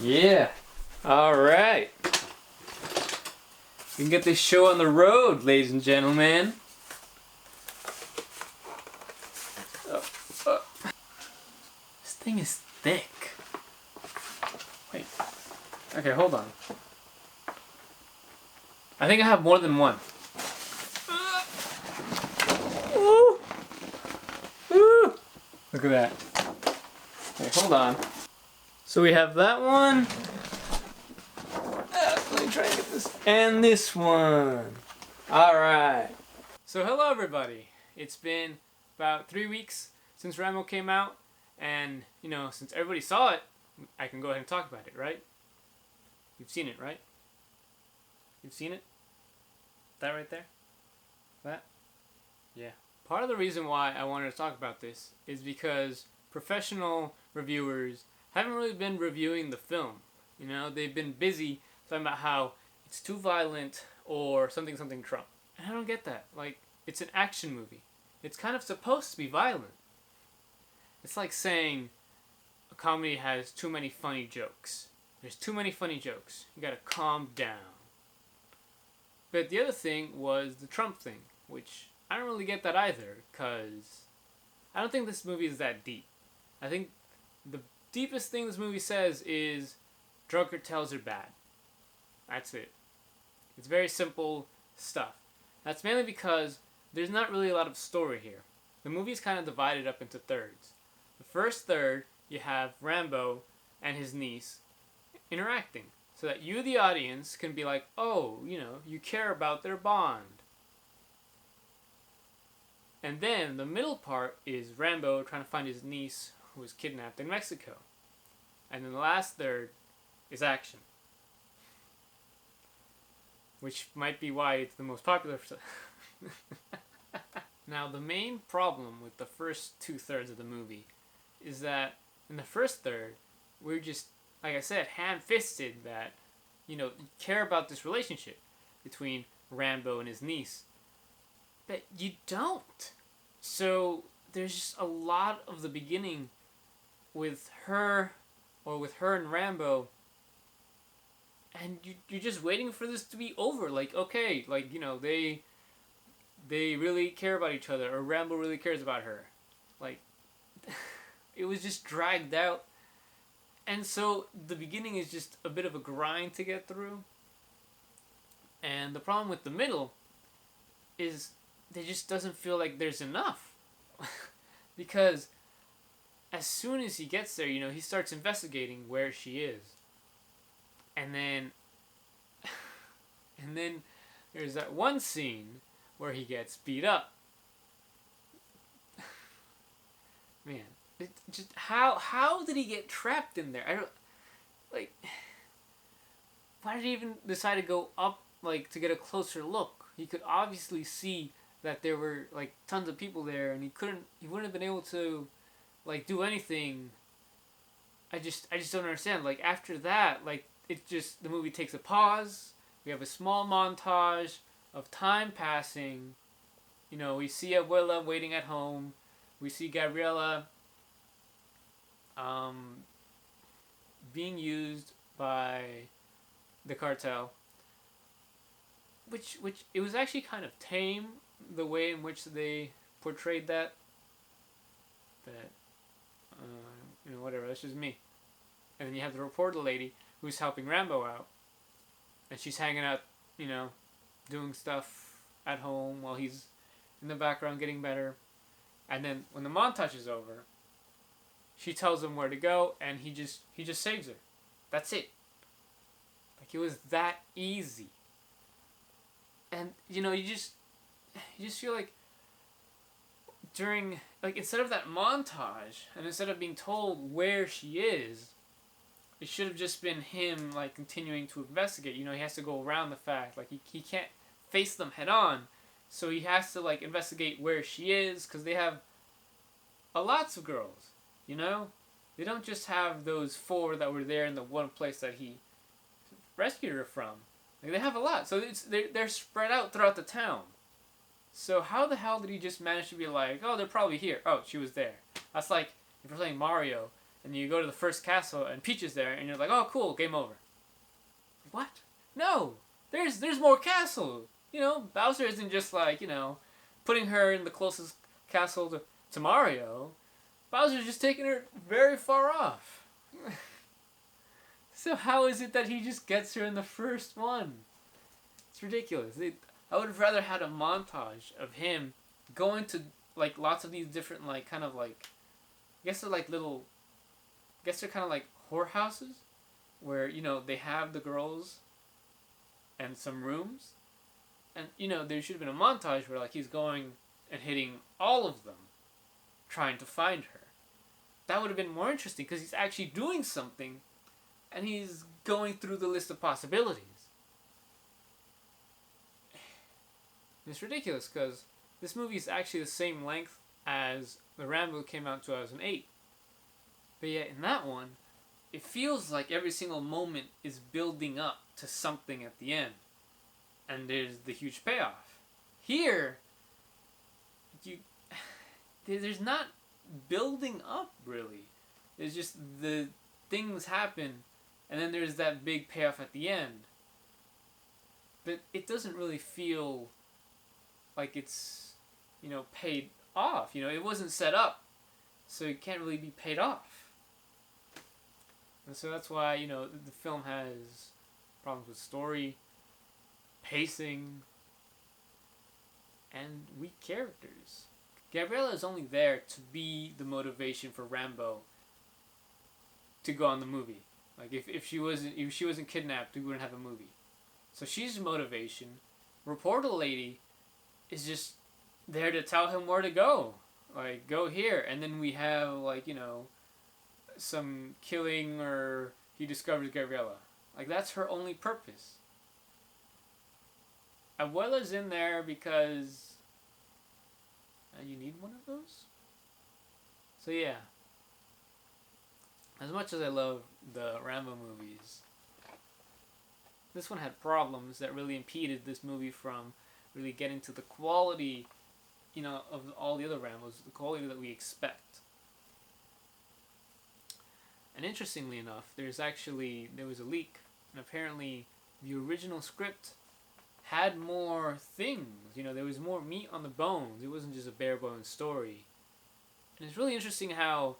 Yeah. All right. We can get this show on the road, ladies and gentlemen. This thing is thick. Wait. Okay, hold on. I think I have more than one. Look at that. Okay, hold on. So we have that one. Let me try and get this. And this one. Alright. So hello everybody. It's been about 3 weeks since Rambo came out. And, you know, since everybody saw it, I can go ahead and talk about it, right? You've seen it, right? You've seen it? That right there? That? Yeah. Part of the reason why I wanted to talk about this is because professional reviewers haven't really been reviewing the film. You know, they've been busy talking about how it's too violent or something Trump. And I don't get that. Like, it's an action movie. It's kind of supposed to be violent. It's like saying a comedy has too many funny jokes. There's too many funny jokes. You gotta calm down. But the other thing was the Trump thing, which I don't really get that either, because I don't think this movie is that deep. I think the deepest thing this movie says is drug cartels are bad. That's it. It's very simple stuff. That's mainly because there's not really a lot of story here. The movie's kind of divided up into thirds. The first third, you have Rambo and his niece interacting, so that you, the audience, can be like, oh, you know, you care about their bond. And then the middle part is Rambo trying to find his niece who was kidnapped in Mexico. And then the last third is action. Which might be why it's the most popular. Now, the main problem with the first 2/3 of the movie is that in the first third, we're just, like I said, ham-fisted that, you know, you care about this relationship between Rambo and his niece. But you don't. So there's just a lot of the beginning with her, or with her and Rambo, and you're just waiting for this to be over. Like, okay, like, you know, they really care about each other, or Rambo really cares about her. Like, it was just dragged out. And so the beginning is just a bit of a grind to get through. And the problem with the middle is there just doesn't feel like there's enough. Because as soon as he gets there, you know, he starts investigating where she is. And then there's that one scene where he gets beat up. Man, it just how did he get trapped in there? I don't, like, why did he even decide to go up, like, to get a closer look? He could obviously see that there were, like, tons of people there, and he wouldn't have been able to, like, do anything. I just don't understand. Like, after that, like, the movie takes a pause. We have a small montage of time passing. You know, we see Abuela waiting at home. We see Gabriela being used by the cartel. Which it was actually kind of tame, the way in which they portrayed that. But, you know, whatever, that's just me. And then you have the reporter lady who's helping Rambo out. And she's hanging out, you know, doing stuff at home while he's in the background getting better. And then when the montage is over, she tells him where to go, and he just saves her. That's it. Like, it was that easy. And, you know, you just feel like during, like, instead of that montage, and instead of being told where she is, it should have just been him, like, continuing to investigate. You know, he has to go around the fact, like, he can't face them head on, so he has to, like, investigate where she is, because they have lots of girls, you know? They don't just have those 4 that were there in the one place that he rescued her from. Like, they have a lot, so they're spread out throughout the town. So how the hell did he just manage to be like, oh, they're probably here. Oh, she was there. That's like if you're playing Mario and you go to the first castle and Peach is there, and you're like, oh cool, game over. What? No, there's more castle. You know, Bowser isn't just like, you know, putting her in the closest castle to Mario. Bowser's just taking her very far off. So how is it that he just gets her in the first one? It's ridiculous. I would have rather had a montage of him going to like lots of these different like kind of like, I guess they're like little, I guess they're kind of like whorehouses, where, you know, they have the girls and some rooms, and, you know, there should have been a montage where like he's going and hitting all of them, trying to find her. That would have been more interesting because he's actually doing something, and he's going through the list of possibilities. It's ridiculous because this movie is actually the same length as the Rambo came out in 2008. But yet in that one, it feels like every single moment is building up to something at the end. And there's the huge payoff. Here, there's not building up really. It's just the things happen, and then there's that big payoff at the end. But it doesn't really feel like it's, you know, paid off. You know, it wasn't set up, so it can't really be paid off. And so that's why, you know, the film has problems with story, pacing, and weak characters. Gabriella is only there to be the motivation for Rambo to go on the movie. Like if she wasn't kidnapped, we wouldn't have a movie. So she's motivation. Reporter lady is just there to tell him where to go. Like, go here, and then we have like, you know, some killing, or he discovers Gabriella. Like, that's her only purpose. Abuela's in there because you need one of those. So yeah, as much as I love the Rambo movies, this one had problems that really impeded this movie from really getting to the quality, you know, of all the other Rambos, the quality that we expect. And interestingly enough, there was a leak, and apparently the original script had more things. You know, there was more meat on the bones. It wasn't just a bare bones story. And it's really interesting how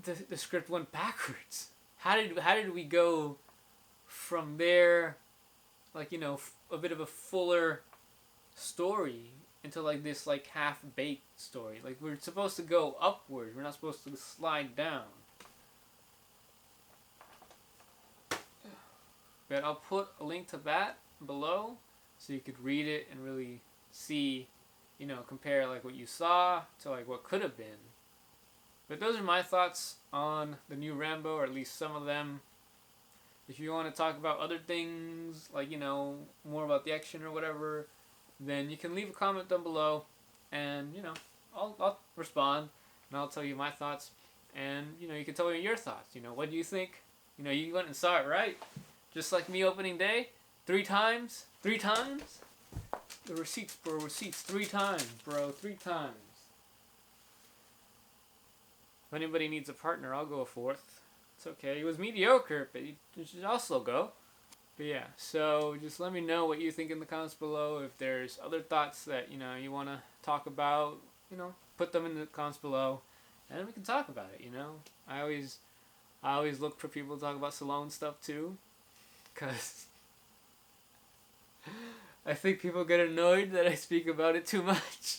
the script went backwards. How did we go from there, like, you know, a bit of a fuller story into like this like half-baked story? Like, we're supposed to go upward. We're not supposed to slide down. But I'll put a link to that below so you could read it and really see, you know, compare like what you saw to like what could have been. But those are my thoughts on the new Rambo, or at least some of them. If you want to talk about other things, like, you know, more about the action or whatever, then you can leave a comment down below, and, you know, I'll respond, and I'll tell you my thoughts, and, you know, you can tell me your thoughts. You know, what do you think? You know, you went and saw it, right? Just like me opening day, 3 times. 3 times? The receipts, bro, receipts, 3 times, bro, 3 times. If anybody needs a partner, I'll go a 4th. It's okay. It was mediocre, but you should also go. But yeah, so just let me know what you think in the comments below. If there's other thoughts that, you know, you want to talk about, you know, put them in the comments below, and we can talk about it, you know. I always look for people to talk about Stallone stuff too, because I think people get annoyed that I speak about it too much.